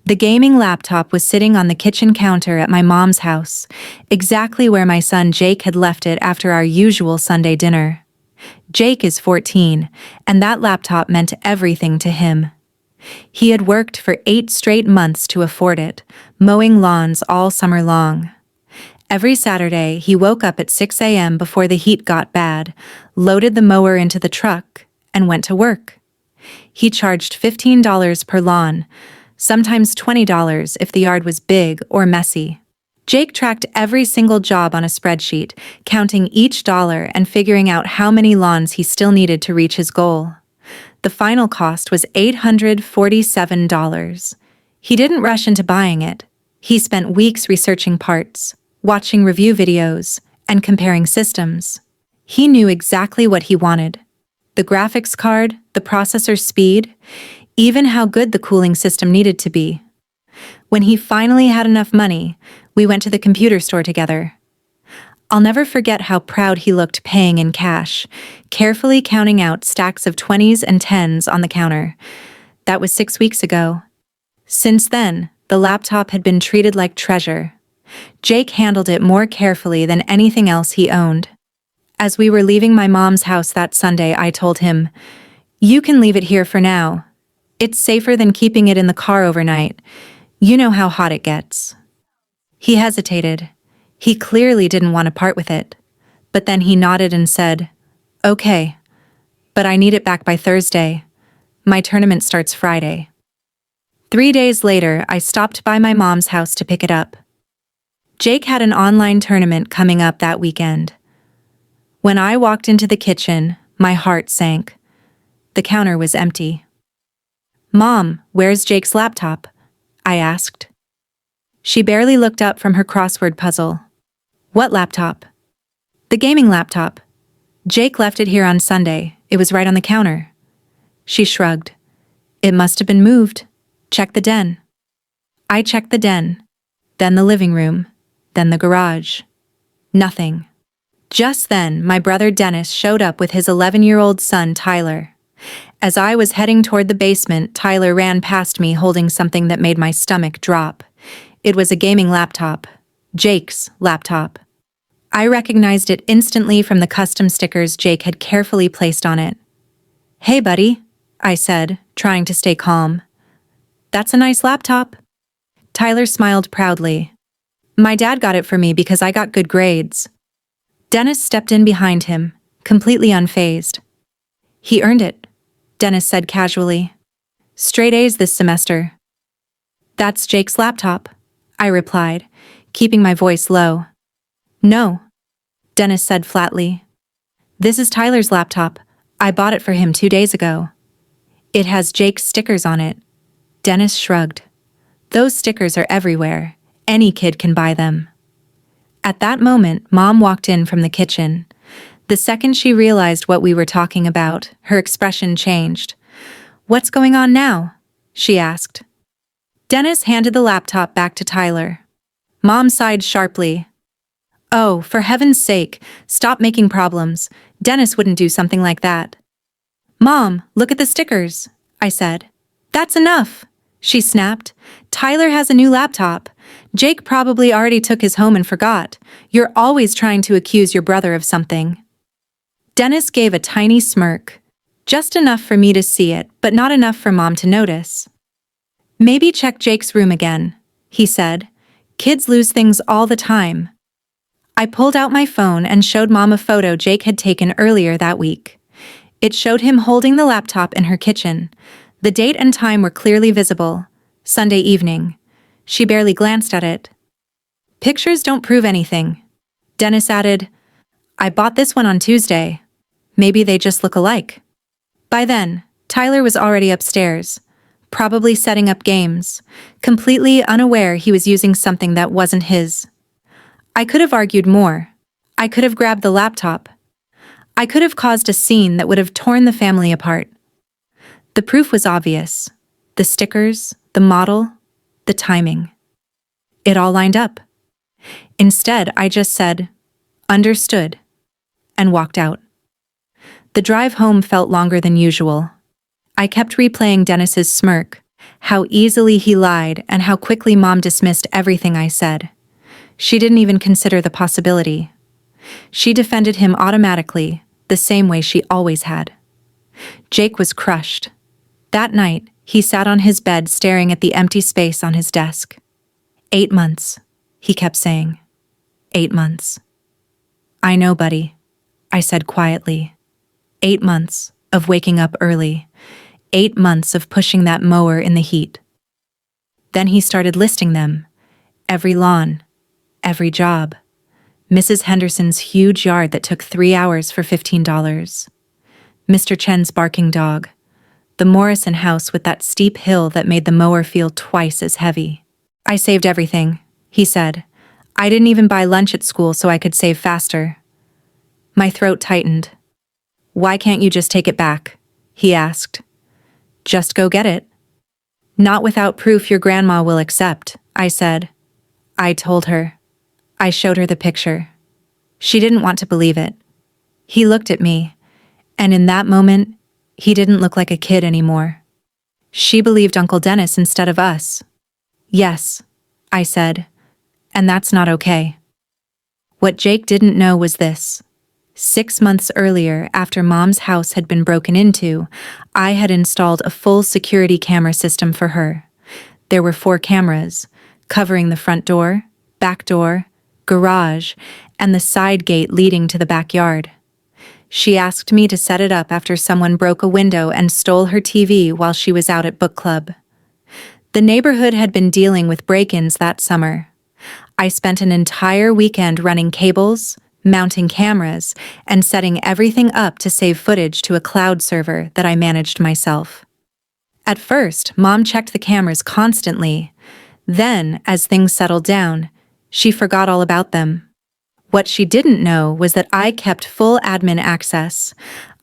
The gaming laptop was sitting on the kitchen counter at my mom's house, exactly where my son Jake had left it after our usual Sunday dinner. Jake is 14, and that laptop meant everything to him. He had worked for 8 straight months to afford it, mowing lawns all summer long. Every Saturday, he woke up at 6 a.m. before the heat got bad, loaded the mower into the truck, and went to work. He charged $15 per lawn, sometimes $20 if the yard was big or messy. Jake tracked every single job on a spreadsheet, counting each dollar and figuring out how many lawns he still needed to reach his goal. The final cost was $847. He didn't rush into buying it. He spent weeks researching parts, watching review videos, and comparing systems. He knew exactly what he wanted: the graphics card, the processor speed, even how good the cooling system needed to be. When he finally had enough money, we went to the computer store together. I'll never forget how proud he looked paying in cash, carefully counting out stacks of 20s and 10s on the counter. That was 6 weeks ago. Since then, the laptop had been treated like treasure. Jake handled it more carefully than anything else he owned. As we were leaving my mom's house that Sunday, I told him, "You can leave it here for now. It's safer than keeping it in the car overnight. You know how hot it gets." He hesitated. He clearly didn't want to part with it. But then he nodded and said, "Okay, but I need it back by Thursday. My tournament starts Friday." 3 days later, I stopped by my mom's house to pick it up. Jake had an online tournament coming up that weekend. When I walked into the kitchen, my heart sank. The counter was empty. "Mom, where's Jake's laptop?" I asked. She barely looked up from her crossword puzzle. "What laptop?" "The gaming laptop. Jake left it here on Sunday. It was right on the counter." She shrugged. "It must have been moved. Check the den." I checked the den, then the living room, then the garage. Nothing. Just then, my brother Dennis showed up with his 11-year-old son Tyler. As I was heading toward the basement, Tyler ran past me holding something that made my stomach drop. It was a gaming laptop. Jake's laptop. I recognized it instantly from the custom stickers Jake had carefully placed on it. "Hey, buddy," I said, trying to stay calm. "That's a nice laptop." Tyler smiled proudly. "My dad got it for me because I got good grades." Dennis stepped in behind him, completely unfazed. "He earned it," Dennis said casually. "Straight A's this semester." "That's Jake's laptop," I replied, keeping my voice low. "No," Dennis said flatly. "This is Tyler's laptop. I bought it for him 2 days ago. It has Jake's stickers on it." Dennis shrugged. "Those stickers are everywhere. Any kid can buy them." At that moment, Mom walked in from the kitchen. The second she realized what we were talking about, her expression changed. "What's going on now?" she asked. Dennis handed the laptop back to Tyler. Mom sighed sharply. "Oh, for heaven's sake, stop making problems. Dennis wouldn't do something like that." "Mom, look at the stickers," I said. "That's enough," she snapped. "Tyler has a new laptop. Jake probably already took his home and forgot. You're always trying to accuse your brother of something." Dennis gave a tiny smirk. Just enough for me to see it, but not enough for Mom to notice. "Maybe check Jake's room again," he said. "Kids lose things all the time." I pulled out my phone and showed Mom a photo Jake had taken earlier that week. It showed him holding the laptop in her kitchen. The date and time were clearly visible. Sunday evening. She barely glanced at it. "Pictures don't prove anything," Dennis added. "I bought this one on Tuesday. Maybe they just look alike." By then, Tyler was already upstairs, probably setting up games, completely unaware he was using something that wasn't his. I could have argued more. I could have grabbed the laptop. I could have caused a scene that would have torn the family apart. The proof was obvious. The stickers, the model, the timing. It all lined up. Instead, I just said, "Understood," and walked out. The drive home felt longer than usual. I kept replaying Dennis's smirk, How easily he lied and how quickly Mom dismissed everything I said. She didn't even consider the possibility. She defended him automatically, the same way she always had. Jake was crushed. That night, he sat on his bed staring at the empty space on his desk. 8 months, he kept saying. 8 months. I know, buddy, I said quietly. 8 months of waking up early. 8 months of pushing that mower in the heat. Then he started listing them. Every lawn, every job. Mrs. Henderson's huge yard that took 3 hours for $15. Mr. Chen's barking dog. The Morrison house with that steep hill that made the mower feel twice as heavy. I saved everything, he said. I didn't even buy lunch at school so I could save faster. My throat tightened. Why can't you just take it back? He asked. Just go get it. Not without proof your grandma will accept, I said. I told her. I showed her the picture. She didn't want to believe it. He looked at me, and in that moment, he didn't look like a kid anymore. She believed Uncle Dennis instead of us. Yes, I said, and that's not okay. What Jake didn't know was this. 6 months earlier, after Mom's house had been broken into, I had installed a full security camera system for her. There were 4 cameras, covering the front door, back door, garage, and the side gate leading to the backyard. She asked me to set it up after someone broke a window and stole her TV while she was out at book club. The neighborhood had been dealing with break-ins that summer. I spent an entire weekend running cables, mounting cameras, and setting everything up to save footage to a cloud server that I managed myself. At first, Mom checked the cameras constantly. Then, as things settled down, she forgot all about them. What she didn't know was that I kept full admin access.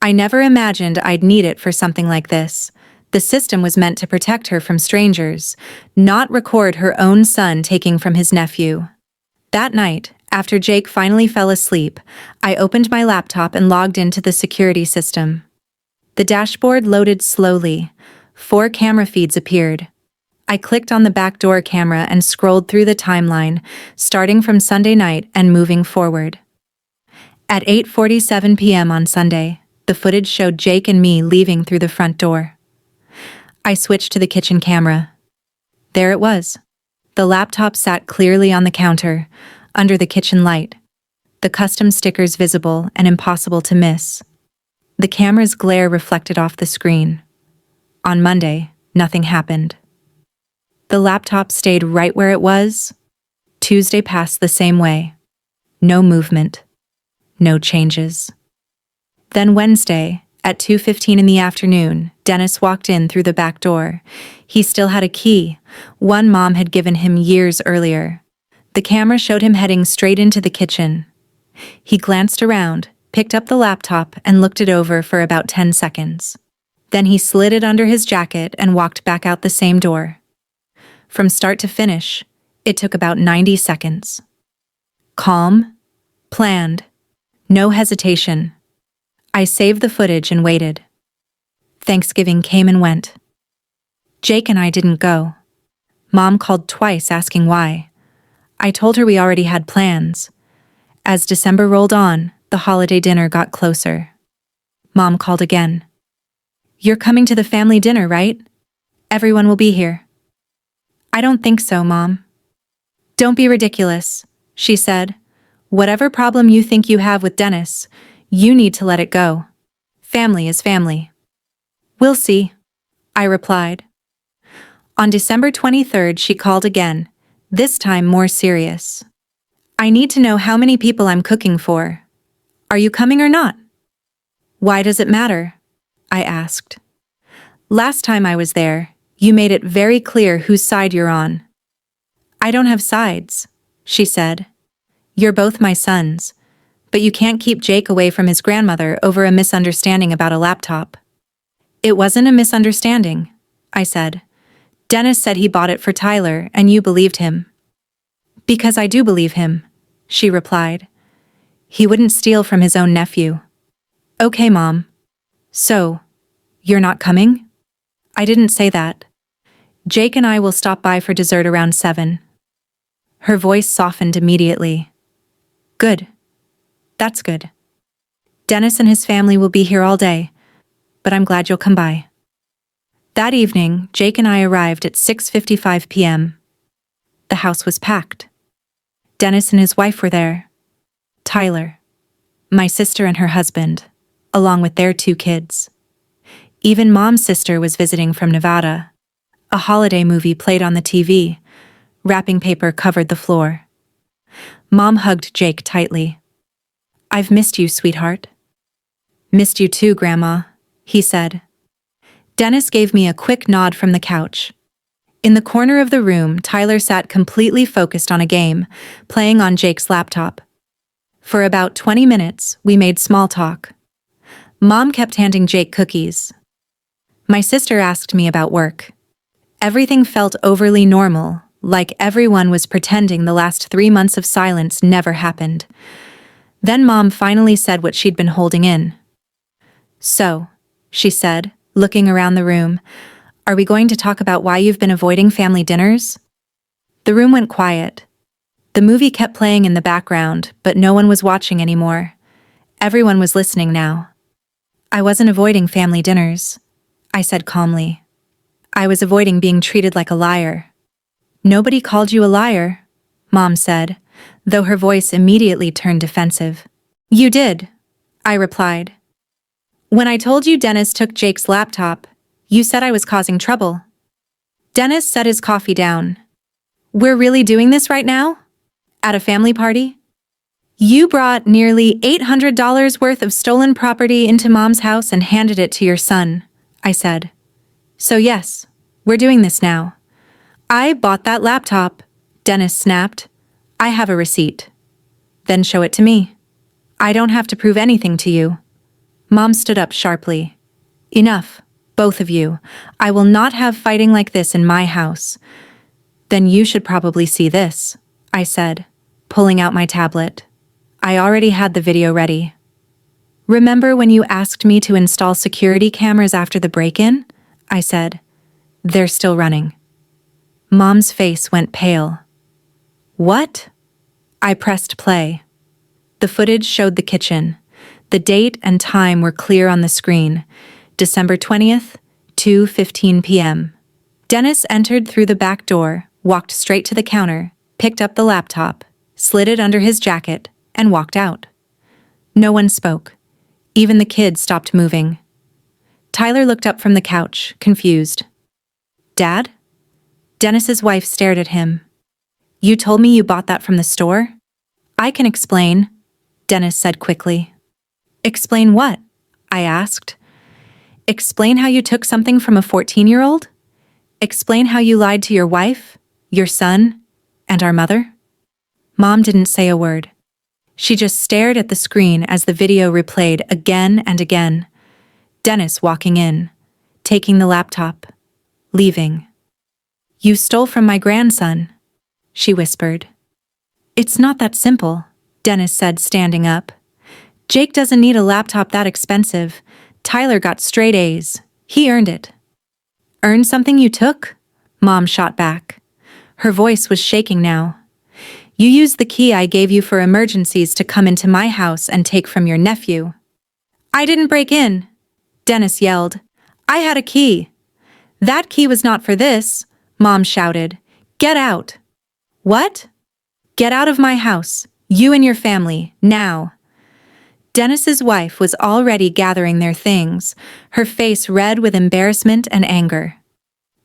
I never imagined I'd need it for something like this. The system was meant to protect her from strangers, not record her own son taking from his nephew. That night, after Jake finally fell asleep, I opened my laptop and logged into the security system. The dashboard loaded slowly. 4 camera feeds appeared. I clicked on the backdoor camera and scrolled through the timeline, starting from Sunday night and moving forward. At 8:47 p.m. on Sunday, the footage showed Jake and me leaving through the front door. I switched to the kitchen camera. There it was. The laptop sat clearly on the counter, under the kitchen light, the custom stickers visible and impossible to miss. The camera's glare reflected off the screen. On Monday, nothing happened. The laptop stayed right where it was. Tuesday passed the same way. No movement. No changes. Then Wednesday, at 2:15 in the afternoon, Dennis walked in through the back door. He still had a key, one Mom had given him years earlier. The camera showed him heading straight into the kitchen. He glanced around, picked up the laptop, and looked it over for about 10 seconds. Then he slid it under his jacket and walked back out the same door. From start to finish, it took about 90 seconds. Calm, planned, no hesitation. I saved the footage and waited. Thanksgiving came and went. Jake and I didn't go. Mom called twice asking why. I told her we already had plans. As December rolled on, the holiday dinner got closer. Mom called again. You're coming to the family dinner, right? Everyone will be here. I don't think so, Mom. Don't be ridiculous, she said. Whatever problem you think you have with Dennis, you need to let it go. Family is family. We'll see, I replied. On December 23rd, she called again, this time more serious. I need to know how many people I'm cooking for. Are you coming or not? Why does it matter? I asked. Last time I was there, you made it very clear whose side you're on. I don't have sides, she said. You're both my sons, but you can't keep Jake away from his grandmother over a misunderstanding about a laptop. It wasn't a misunderstanding, I said. Dennis said he bought it for Tyler and you believed him. Because I do believe him, she replied. He wouldn't steal from his own nephew. Okay, Mom. So, you're not coming? I didn't say that. Jake and I will stop by for dessert around 7. Her voice softened immediately. Good. That's good. Dennis and his family will be here all day, but I'm glad you'll come by. That evening, Jake and I arrived at 6:55 p.m. The house was packed. Dennis and his wife were there. Tyler, my sister and her husband, along with their 2 kids. Even Mom's sister was visiting from Nevada. A holiday movie played on the TV. Wrapping paper covered the floor. Mom hugged Jake tightly. I've missed you, sweetheart. Missed you too, Grandma, he said. Dennis gave me a quick nod from the couch. In the corner of the room, Tyler sat completely focused on a game, playing on Jake's laptop. For about 20 minutes, we made small talk. Mom kept handing Jake cookies. My sister asked me about work. Everything felt overly normal, like everyone was pretending the last 3 months of silence never happened. Then Mom finally said what she'd been holding in. So, she said, looking around the room, are we going to talk about why you've been avoiding family dinners? The room went quiet. The movie kept playing in the background, but no one was watching anymore. Everyone was listening now. I wasn't avoiding family dinners, I said calmly. I was avoiding being treated like a liar. Nobody called you a liar, Mom said, though her voice immediately turned defensive. You did, I replied. When I told you Dennis took Jake's laptop, you said I was causing trouble. Dennis set his coffee down. We're really doing this right now? At a family party? You brought nearly $800 worth of stolen property into Mom's house and handed it to your son, I said. So yes, we're doing this now. I bought that laptop, Dennis snapped. I have a receipt. Then show it to me. I don't have to prove anything to you. Mom stood up sharply. Enough, both of you. I will not have fighting like this in my house. Then you should probably see this, I said, pulling out my tablet. I already had the video ready. Remember when you asked me to install security cameras after the break-in? I said. They're still running. Mom's face went pale. What? I pressed play. The footage showed the kitchen. The date and time were clear on the screen. December 20th, 2:15 p.m. Dennis entered through the back door, walked straight to the counter, picked up the laptop, slid it under his jacket, and walked out. No one spoke. Even the kids stopped moving. Tyler looked up from the couch, confused. Dad? Dennis's wife stared at him. You told me you bought that from the store? I can explain, Dennis said quickly. Explain what? I asked. Explain how you took something from a 14-year-old? Explain how you lied to your wife, your son, and our mother? Mom didn't say a word. She just stared at the screen as the video replayed again and again. Dennis walking in, taking the laptop, leaving. You stole from my grandson, she whispered. It's not that simple, Dennis said, standing up. Jake doesn't need a laptop that expensive. Tyler got straight A's. He earned it. Earned something you took? Mom shot back. Her voice was shaking now. You used the key I gave you for emergencies to come into my house and take from your nephew. I didn't break in, Dennis yelled. I had a key. That key was not for this, Mom shouted. Get out. What? Get out of my house, you and your family, now. Dennis's wife was already gathering their things, her face red with embarrassment and anger.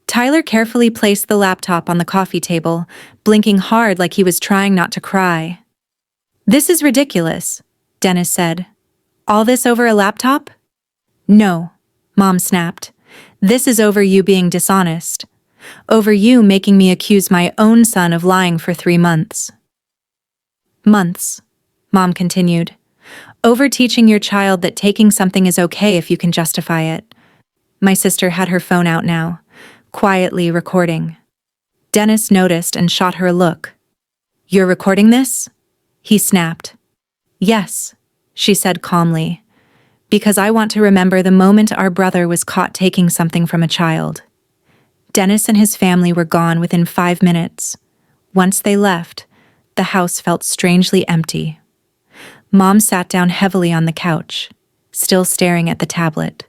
Tyler carefully placed the laptop on the coffee table, blinking hard like he was trying not to cry. This is ridiculous, Dennis said. All this over a laptop? No, Mom snapped. This is over you being dishonest. Over you making me accuse my own son of lying for 3 months. Months, Mom continued. Over teaching your child that taking something is okay if you can justify it. My sister had her phone out now, quietly recording. Dennis noticed and shot her a look. You're recording this? He snapped. Yes, she said calmly, because I want to remember the moment our brother was caught taking something from a child. Dennis and his family were gone within 5 minutes. Once they left, the house felt strangely empty. Mom sat down heavily on the couch, still staring at the tablet.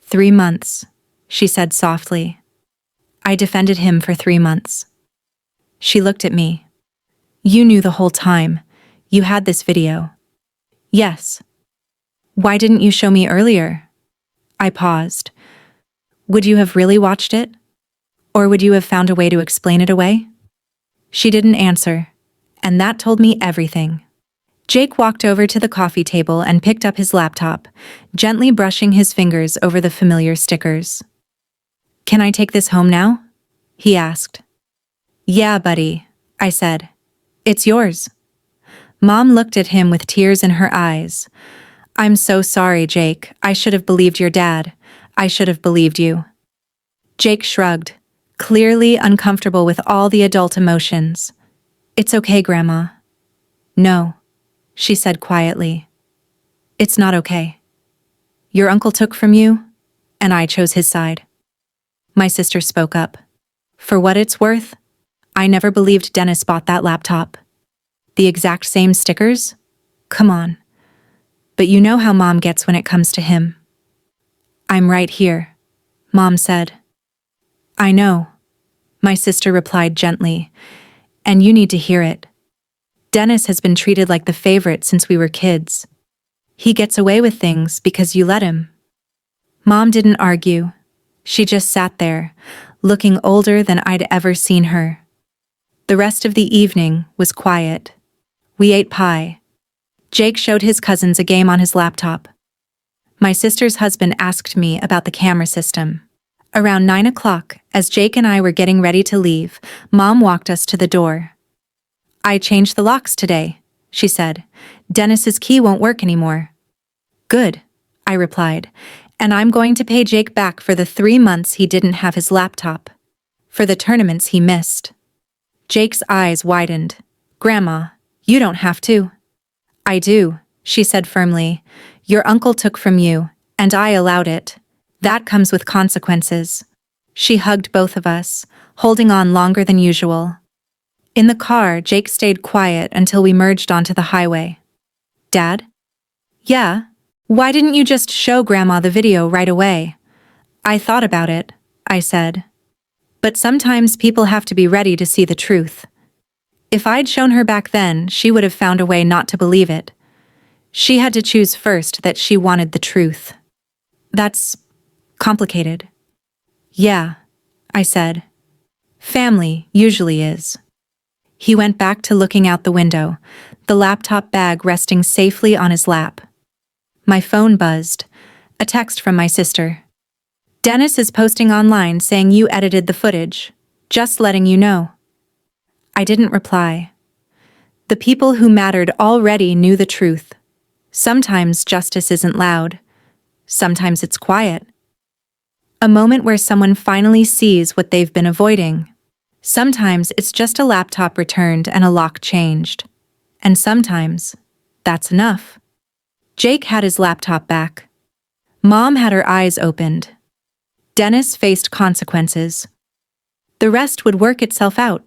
3 months, she said softly. I defended him for 3 months. She looked at me. You knew the whole time. You had this video. Yes. Why didn't you show me earlier? I paused. Would you have really watched it? Or would you have found a way to explain it away? She didn't answer, and that told me everything. Jake walked over to the coffee table and picked up his laptop, gently brushing his fingers over the familiar stickers. Can I take this home now? He asked. Yeah, buddy, I said. It's yours. Mom looked at him with tears in her eyes. I'm so sorry, Jake. I should have believed your dad. I should have believed you. Jake shrugged, clearly uncomfortable with all the adult emotions. It's okay, Grandma. No, she said quietly. It's not okay. Your uncle took from you, and I chose his side. My sister spoke up. For what it's worth, I never believed Dennis bought that laptop. The exact same stickers? Come on. But you know how Mom gets when it comes to him. I'm right here, Mom said. I know, my sister replied gently, and you need to hear it. Dennis has been treated like the favorite since we were kids. He gets away with things because you let him. Mom didn't argue. She just sat there, looking older than I'd ever seen her. The rest of the evening was quiet. We ate pie. Jake showed his cousins a game on his laptop. My sister's husband asked me about the camera system. Around 9 o'clock, as Jake and I were getting ready to leave, Mom walked us to the door. I changed the locks today, she said. Dennis's key won't work anymore. Good, I replied, and I'm going to pay Jake back for the 3 months he didn't have his laptop. For the tournaments he missed. Jake's eyes widened. Grandma, you don't have to. I do, she said firmly. Your uncle took from you, and I allowed it. That comes with consequences. She hugged both of us, holding on longer than usual. In the car, Jake stayed quiet until we merged onto the highway. Dad? Yeah? Why didn't you just show Grandma the video right away? I thought about it, I said. But sometimes people have to be ready to see the truth. If I'd shown her back then, she would have found a way not to believe it. She had to choose first that she wanted the truth. That's complicated. Yeah, I said. Family usually is. He went back to looking out the window, the laptop bag resting safely on his lap. My phone buzzed, a text from my sister. Dennis is posting online saying you edited the footage. Just letting you know. I didn't reply. The people who mattered already knew the truth. Sometimes justice isn't loud. Sometimes it's quiet. A moment where someone finally sees what they've been avoiding. Sometimes it's just a laptop returned and a lock changed. And sometimes that's enough. Jake had his laptop back. Mom had her eyes opened. Dennis faced consequences. The rest would work itself out.